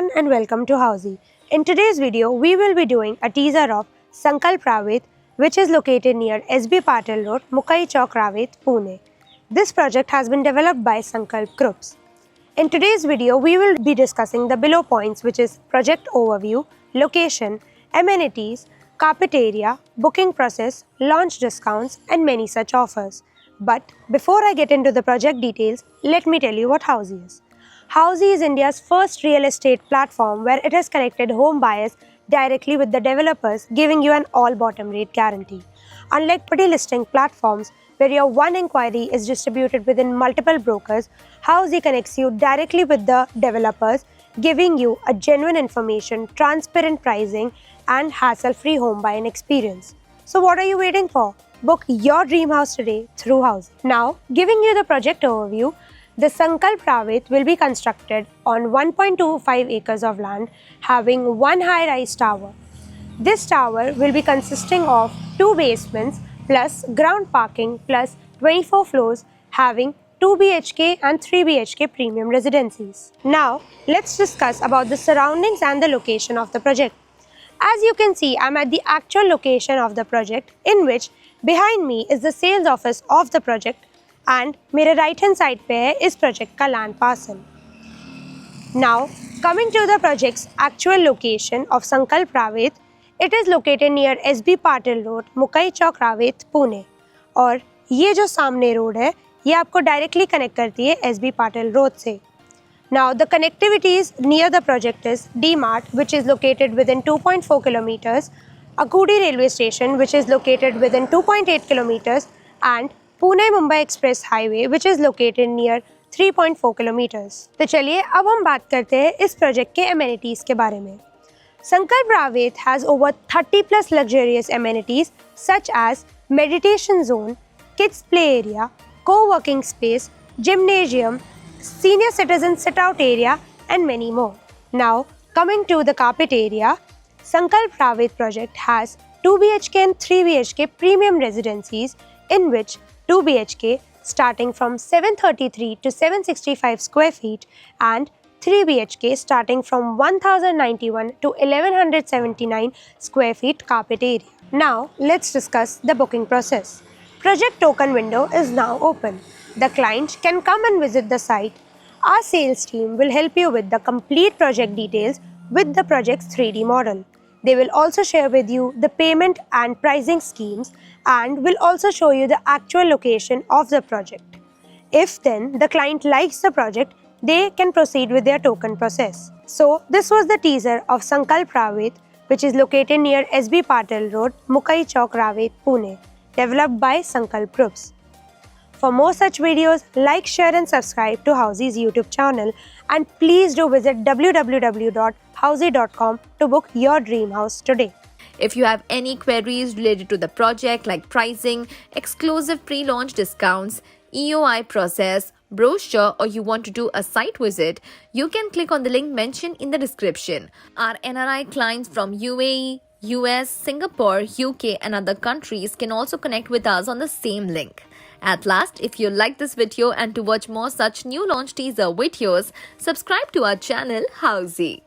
everyone and welcome to Housey. In today's video, we will be doing a teaser of Sankalp Ravet, which is located near SB Patil Road, Mukai Chowk, Ravet, Pune. This project has been developed by Sankalp Groups. In today's video, we will be discussing the below points, which is project overview, location, amenities, carpet area, booking process, launch discounts, and many such offers. But before I get into the project details, let me tell you what Housey is. Housey is India's first real estate platform where it has connected home buyers directly with the developers, giving you an all-bottom rate guarantee. Unlike property listing platforms where your one inquiry is distributed within multiple brokers, Housey connects you directly with the developers, giving you a genuine information, transparent pricing, and hassle-free home buying experience. So what are you waiting for? Book your dream house today through Housey. Now, giving you the project overview, the Sankalp Ravet will be constructed on 1.25 acres of land having one high-rise tower. This tower will be consisting of 2 basements plus ground parking plus 24 floors having 2 BHK and 3 BHK premium residencies. Now, let's discuss about the surroundings and the location of the project. As you can see, I'm at the actual location of the project, in which behind me is the sales office of the project and मेरे right hand side पे है इस project का land parcel. Now, coming to the project's actual location of Sankalp Ravet, it is located near SB Patil Road, Mukai Chowk, Ravet, Pune. और ये जो सामने road है, ये आपको directly connect करती है SB Patil Road से. Now, the connectivities near the project is D-Mart, which is located within 2.4 kilometers, Akudi railway station, which is located within 2.8 kilometers, and Pune-Mumbai Express Highway, which is located near 3.4 kilometers. तो चलिए अब हम बात करते हैं इस project के amenities के बारे में. Sankalp Ravet has over 30 plus luxurious amenities such as meditation zone, kids play area, co-working space, gymnasium, senior citizen sit-out area, and many more. Now, coming to the carpet area, Sankalp Ravet project has 2 BHK and 3 BHK premium residencies, in which 2 BHK starting from 733 to 765 square feet and 3 BHK starting from 1091 to 1179 square feet carpet area. Now, let's discuss the booking process. Project token window is now open. The client can come and visit the site. Our sales team will help you with the complete project details with the project's 3D model. They will also share with you the payment and pricing schemes and will also show you the actual location of the project. If then the client likes the project, they can proceed with their token process. So this was the teaser of Sankalp Ravet, which is located near SB Patil Road, Mukai Chowk, Ravet, Pune, developed by Sankalp Groups. For more such videos, like, share and subscribe to Housey's YouTube channel, and please do visit www.housey.com to book your dream house today. If you have any queries related to the project like pricing, exclusive pre-launch discounts, EOI process, brochure, or you want to do a site visit, you can click on the link mentioned in the description. Our NRI clients from UAE, US, Singapore, UK and other countries can also connect with us on the same link. At last, if you like this video and to watch more such new launch teaser videos, subscribe to our channel Housey.